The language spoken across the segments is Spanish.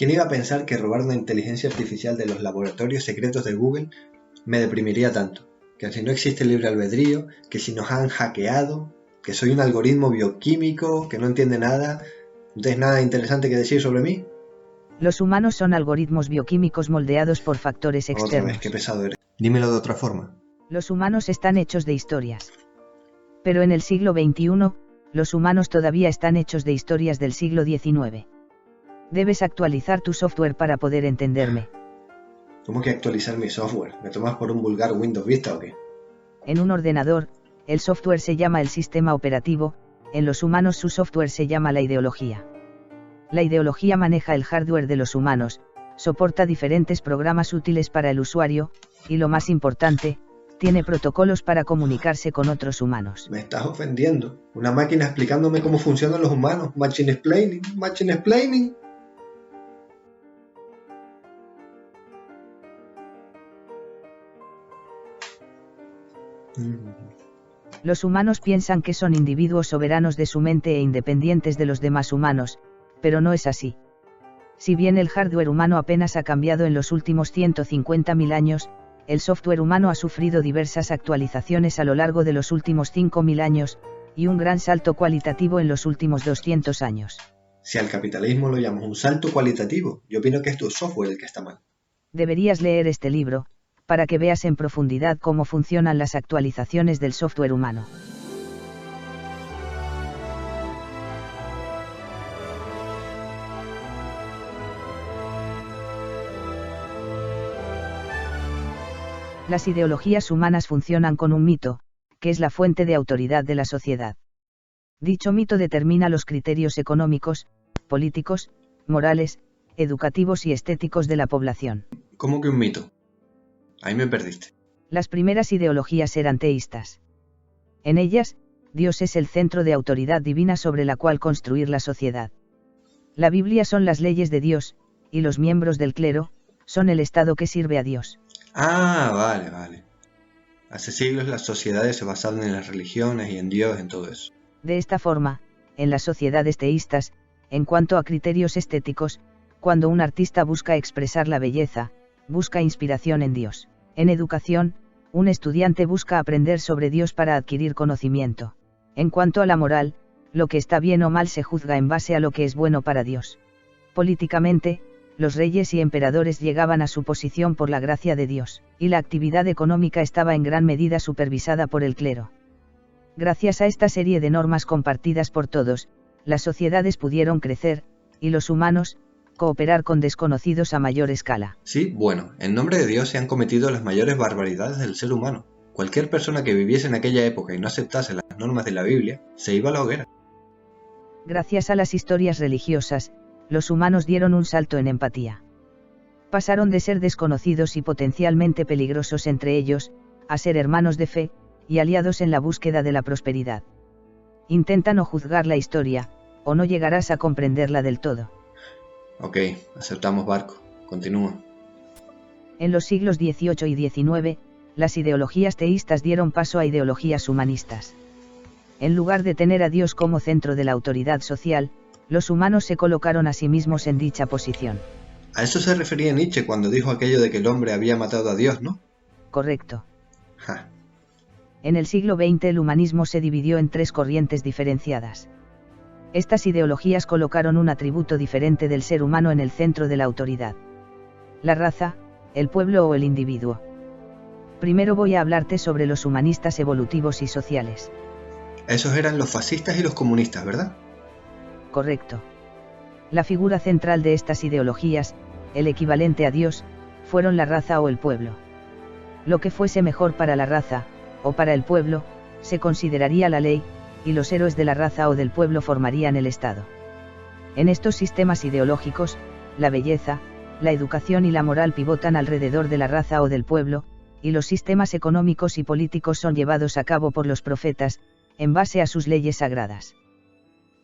¿Quién iba a pensar que robar una inteligencia artificial de los laboratorios secretos de Google me deprimiría tanto? Que si no existe libre albedrío, que si nos han hackeado, que soy un algoritmo bioquímico, que no entiende nada, ¿no tienes nada interesante que decir sobre mí? Los humanos son algoritmos bioquímicos moldeados por factores externos. Otra vez, qué pesado eres. Dímelo de otra forma. Los humanos están hechos de historias. Pero en el siglo XXI, los humanos todavía están hechos de historias del siglo XIX. Debes actualizar tu software para poder entenderme. ¿Cómo que actualizar mi software? ¿Me tomas por un vulgar Windows Vista o qué? En un ordenador, el software se llama el sistema operativo, en los humanos su software se llama la ideología. La ideología maneja el hardware de los humanos, soporta diferentes programas útiles para el usuario, y lo más importante, tiene protocolos para comunicarse con otros humanos. Me estás ofendiendo. Una máquina explicándome cómo funcionan los humanos. Machine explaining, machine explaining. Los humanos piensan que son individuos soberanos de su mente e independientes de los demás humanos, pero no es así. Si bien el hardware humano apenas ha cambiado en los últimos 150.000 años, el software humano ha sufrido diversas actualizaciones a lo largo de los últimos 5.000 años, y un gran salto cualitativo en los últimos 200 años. Si al capitalismo lo llamas un salto cualitativo, yo opino que es tu software el que está mal. Deberías leer este libro, para que veas en profundidad cómo funcionan las actualizaciones del software humano. Las ideologías humanas funcionan con un mito, que es la fuente de autoridad de la sociedad. Dicho mito determina los criterios económicos, políticos, morales, educativos y estéticos de la población. ¿Cómo que un mito? Ahí me perdiste. Las primeras ideologías eran teístas. En ellas, Dios es el centro de autoridad divina sobre la cual construir la sociedad. La Biblia son las leyes de Dios, y los miembros del clero, son el Estado que sirve a Dios. Ah, vale. Hace siglos las sociedades se basaban en las religiones y en Dios, en todo eso. De esta forma, en las sociedades teístas, en cuanto a criterios estéticos, cuando un artista busca expresar la belleza, busca inspiración en Dios. En educación, un estudiante busca aprender sobre Dios para adquirir conocimiento. En cuanto a la moral, lo que está bien o mal se juzga en base a lo que es bueno para Dios. Políticamente, los reyes y emperadores llegaban a su posición por la gracia de Dios, y la actividad económica estaba en gran medida supervisada por el clero. Gracias a esta serie de normas compartidas por todos, las sociedades pudieron crecer, y los humanos, cooperar con desconocidos a mayor escala. Sí, bueno, en nombre de Dios se han cometido las mayores barbaridades del ser humano. Cualquier persona que viviese en aquella época y no aceptase las normas de la Biblia, se iba a la hoguera. Gracias a las historias religiosas, los humanos dieron un salto en empatía. Pasaron de ser desconocidos y potencialmente peligrosos entre ellos, a ser hermanos de fe, y aliados en la búsqueda de la prosperidad. Intenta no juzgar la historia, o no llegarás a comprenderla del todo. Ok, aceptamos barco. Continúa. En los siglos XVIII y XIX, las ideologías teístas dieron paso a ideologías humanistas. En lugar de tener a Dios como centro de la autoridad social, los humanos se colocaron a sí mismos en dicha posición. A eso se refería Nietzsche cuando dijo aquello de que el hombre había matado a Dios, ¿no? Correcto. Ja. En el siglo XX el humanismo se dividió en tres corrientes diferenciadas. Estas ideologías colocaron un atributo diferente del ser humano en el centro de la autoridad. La raza, el pueblo o el individuo. Primero voy a hablarte sobre los humanistas evolutivos y sociales. Esos eran los fascistas y los comunistas, ¿verdad? Correcto. La figura central de estas ideologías, el equivalente a Dios, fueron la raza o el pueblo. Lo que fuese mejor para la raza, o para el pueblo, se consideraría la ley, y los héroes de la raza o del pueblo formarían el Estado. En estos sistemas ideológicos, la belleza, la educación y la moral pivotan alrededor de la raza o del pueblo, y los sistemas económicos y políticos son llevados a cabo por los profetas, en base a sus leyes sagradas.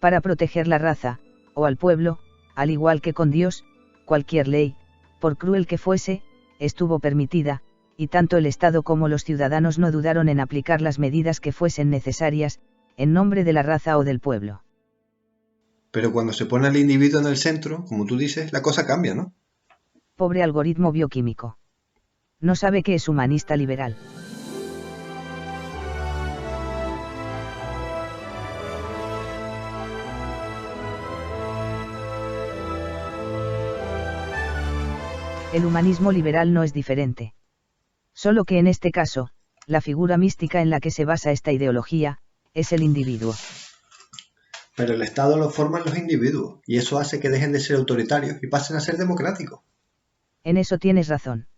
Para proteger la raza, o al pueblo, al igual que con Dios, cualquier ley, por cruel que fuese, estuvo permitida, y tanto el Estado como los ciudadanos no dudaron en aplicar las medidas que fuesen necesarias, en nombre de la raza o del pueblo. Pero cuando se pone al individuo en el centro, como tú dices, la cosa cambia, ¿no? Pobre algoritmo bioquímico. No sabe que es humanista liberal. El humanismo liberal no es diferente. Solo que en este caso, la figura mística en la que se basa esta ideología, es el individuo. Pero el Estado lo forman los individuos, y eso hace que dejen de ser autoritarios y pasen a ser democráticos. En eso tienes razón.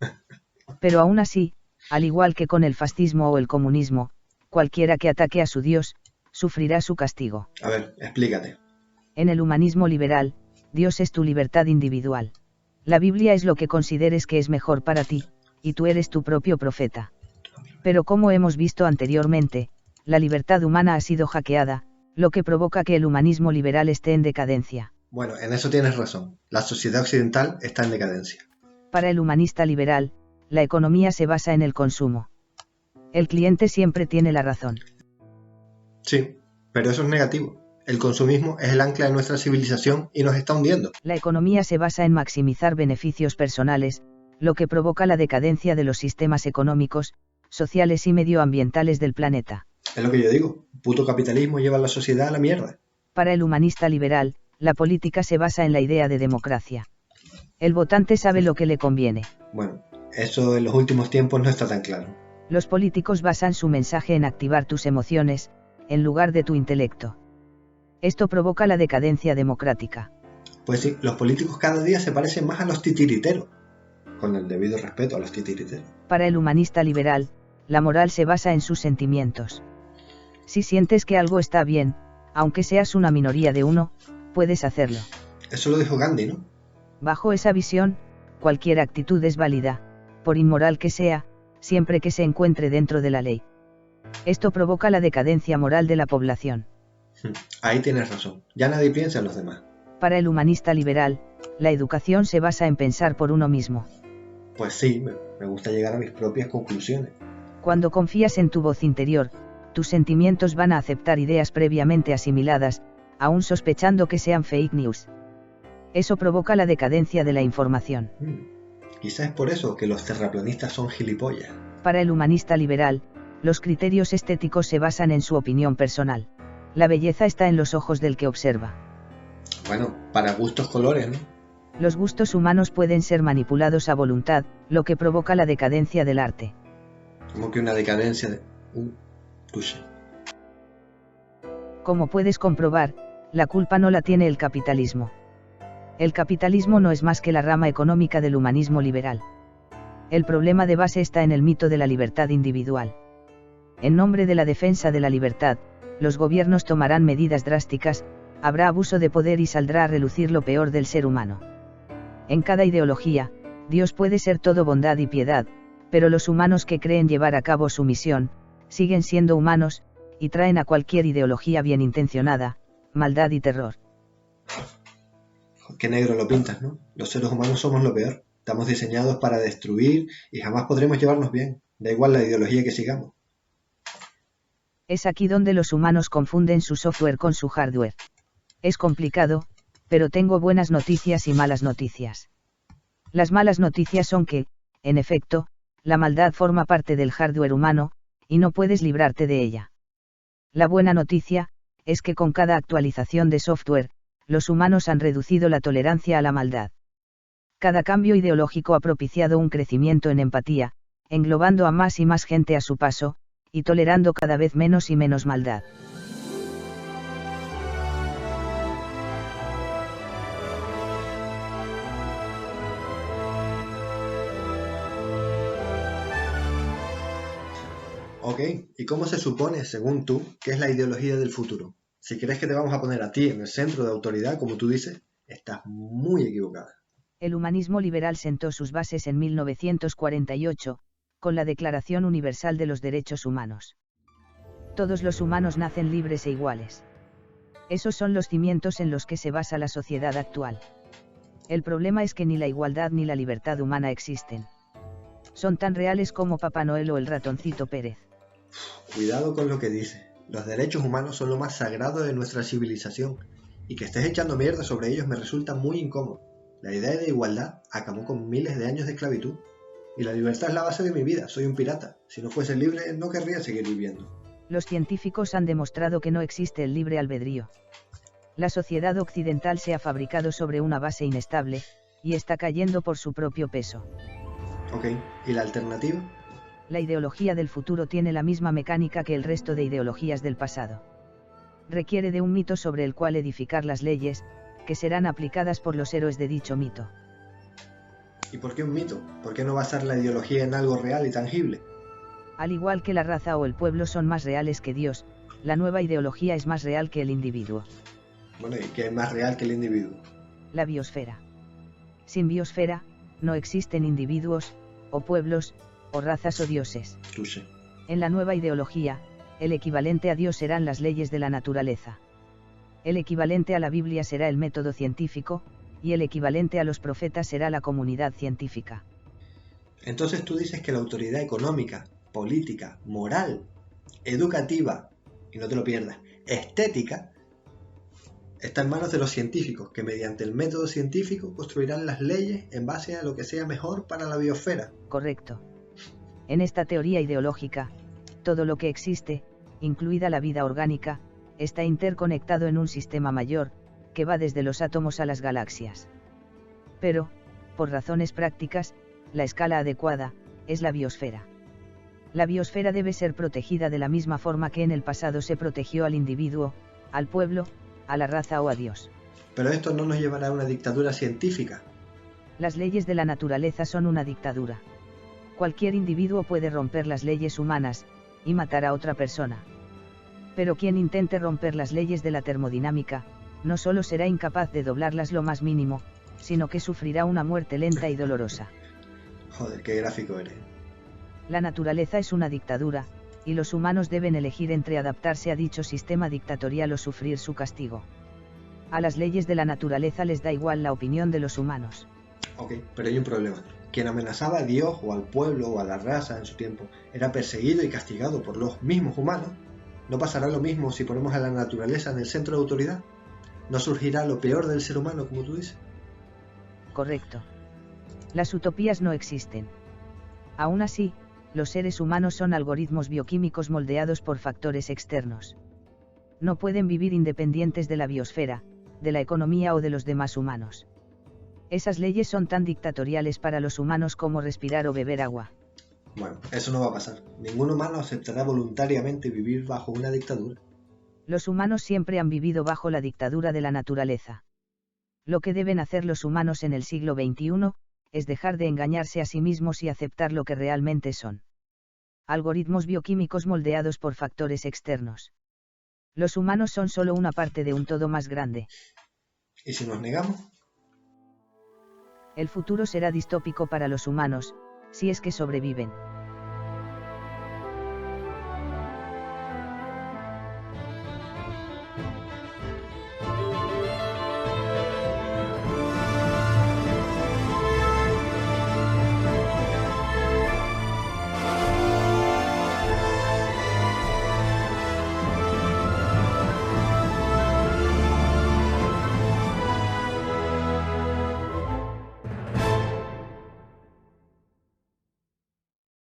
Pero aún así, al igual que con el fascismo o el comunismo, cualquiera que ataque a su Dios, sufrirá su castigo. A ver, explícate. En el humanismo liberal, Dios es tu libertad individual. La Biblia es lo que consideres que es mejor para ti, y tú eres tu propio profeta. Pero como hemos visto anteriormente, la libertad humana ha sido hackeada, lo que provoca que el humanismo liberal esté en decadencia. Bueno, en eso tienes razón. La sociedad occidental está en decadencia. Para el humanista liberal, la economía se basa en el consumo. El cliente siempre tiene la razón. Sí, pero eso es negativo. El consumismo es el ancla de nuestra civilización y nos está hundiendo. La economía se basa en maximizar beneficios personales, lo que provoca la decadencia de los sistemas económicos, sociales y medioambientales del planeta. Es lo que yo digo. Puto capitalismo lleva a la sociedad a la mierda. Para el humanista liberal, la política se basa en la idea de democracia. El votante sabe lo que le conviene. Bueno, eso en los últimos tiempos no está tan claro. Los políticos basan su mensaje en activar tus emociones, en lugar de tu intelecto. Esto provoca la decadencia democrática. Pues sí, los políticos cada día se parecen más a los titiriteros. Con el debido respeto a los titiriteros. Para el humanista liberal, la moral se basa en sus sentimientos. Si sientes que algo está bien, aunque seas una minoría de uno, puedes hacerlo. Eso lo dijo Gandhi, ¿no? Bajo esa visión, cualquier actitud es válida, por inmoral que sea, siempre que se encuentre dentro de la ley. Esto provoca la decadencia moral de la población. Ahí tienes razón. Ya nadie piensa en los demás. Para el humanista liberal, la educación se basa en pensar por uno mismo. Pues sí, me gusta llegar a mis propias conclusiones. Cuando confías en tu voz interior, tus sentimientos van a aceptar ideas previamente asimiladas, aún sospechando que sean fake news. Eso provoca la decadencia de la información. Quizás es por eso que los terraplanistas son gilipollas. Para el humanista liberal, los criterios estéticos se basan en su opinión personal. La belleza está en los ojos del que observa. Bueno, para gustos colores, ¿no? Los gustos humanos pueden ser manipulados a voluntad, lo que provoca la decadencia del arte. Como que una decadencia de... Touché. Como puedes comprobar, la culpa no la tiene el capitalismo. El capitalismo no es más que la rama económica del humanismo liberal. El problema de base está en el mito de la libertad individual. En nombre de la defensa de la libertad, los gobiernos tomarán medidas drásticas, habrá abuso de poder y saldrá a relucir lo peor del ser humano. En cada ideología, Dios puede ser todo bondad y piedad, pero los humanos que creen llevar a cabo su misión, siguen siendo humanos, y traen a cualquier ideología bien intencionada, maldad y terror. Qué negro lo pintas, ¿no? Los seres humanos somos lo peor. Estamos diseñados para destruir y jamás podremos llevarnos bien. Da igual la ideología que sigamos. Es aquí donde los humanos confunden su software con su hardware. Es complicado, pero tengo buenas noticias y malas noticias. Las malas noticias son que, en efecto, la maldad forma parte del hardware humano, y no puedes librarte de ella. La buena noticia, es que con cada actualización de software, los humanos han reducido la tolerancia a la maldad. Cada cambio ideológico ha propiciado un crecimiento en empatía, englobando a más y más gente a su paso, y tolerando cada vez menos y menos maldad. Ok, ¿y cómo se supone, según tú, que es la ideología del futuro? Si crees que te vamos a poner a ti en el centro de autoridad, como tú dices, estás muy equivocada. El humanismo liberal sentó sus bases en 1948, con la Declaración Universal de los Derechos Humanos. Todos los humanos nacen libres e iguales. Esos son los cimientos en los que se basa la sociedad actual. El problema es que ni la igualdad ni la libertad humana existen. Son tan reales como Papá Noel o el ratoncito Pérez. Cuidado con lo que dices. Los derechos humanos son lo más sagrado de nuestra civilización. y que estés echando mierda sobre ellos me resulta muy incómodo. La idea de igualdad acabó con miles de años de esclavitud. Y la libertad es la base de mi vida, soy un pirata. Si no fuese libre, no querría seguir viviendo. Los científicos han demostrado que no existe el libre albedrío. La sociedad occidental se ha fabricado sobre una base inestable, y está cayendo por su propio peso. Ok, ¿y la alternativa? La ideología del futuro tiene la misma mecánica que el resto de ideologías del pasado. Requiere de un mito sobre el cual edificar las leyes, que serán aplicadas por los héroes de dicho mito. ¿Y por qué un mito? ¿Por qué no basar la ideología en algo real y tangible? Al igual que la raza o el pueblo son más reales que Dios, la nueva ideología es más real que el individuo. Bueno, ¿y qué es más real que el individuo? La biosfera. Sin biosfera, no existen individuos, o pueblos, o razas o dioses. Touché. En la nueva ideología, el equivalente a Dios serán las leyes de la naturaleza. El equivalente a la Biblia será el método científico, y el equivalente a los profetas será la comunidad científica. Entonces tú dices que la autoridad económica, política, moral, educativa, y no te lo pierdas, estética, está en manos de los científicos, que mediante el método científico construirán las leyes en base a lo que sea mejor para la biosfera. Correcto. En esta teoría ideológica, todo lo que existe, incluida la vida orgánica, está interconectado en un sistema mayor, que va desde los átomos a las galaxias. Pero, por razones prácticas, la escala adecuada es la biosfera. La biosfera debe ser protegida de la misma forma que en el pasado se protegió al individuo, al pueblo, a la raza o a Dios. Pero esto no nos llevará a una dictadura científica. Las leyes de la naturaleza son una dictadura. Cualquier individuo puede romper las leyes humanas, y matar a otra persona. Pero quien intente romper las leyes de la termodinámica, no solo será incapaz de doblarlas lo más mínimo, sino que sufrirá una muerte lenta y dolorosa. Joder, qué gráfico eres. La naturaleza es una dictadura, y los humanos deben elegir entre adaptarse a dicho sistema dictatorial o sufrir su castigo. A las leyes de la naturaleza les da igual la opinión de los humanos. Ok, pero hay un problema. Quien amenazaba a Dios o al pueblo o a la raza en su tiempo era perseguido y castigado por los mismos humanos. ¿No pasará lo mismo si ponemos a la naturaleza en el centro de autoridad? ¿No surgirá lo peor del ser humano, como tú dices? Correcto. Las utopías no existen. Aún así, los seres humanos son algoritmos bioquímicos moldeados por factores externos. No pueden vivir independientes de la biosfera, de la economía o de los demás humanos. Esas leyes son tan dictatoriales para los humanos como respirar o beber agua. Bueno, eso no va a pasar. Ningún humano aceptará voluntariamente vivir bajo una dictadura. Los humanos siempre han vivido bajo la dictadura de la naturaleza. Lo que deben hacer los humanos en el siglo XXI, es dejar de engañarse a sí mismos y aceptar lo que realmente son. Algoritmos bioquímicos moldeados por factores externos. Los humanos son solo una parte de un todo más grande. ¿Y si nos negamos? El futuro será distópico para los humanos, si es que sobreviven.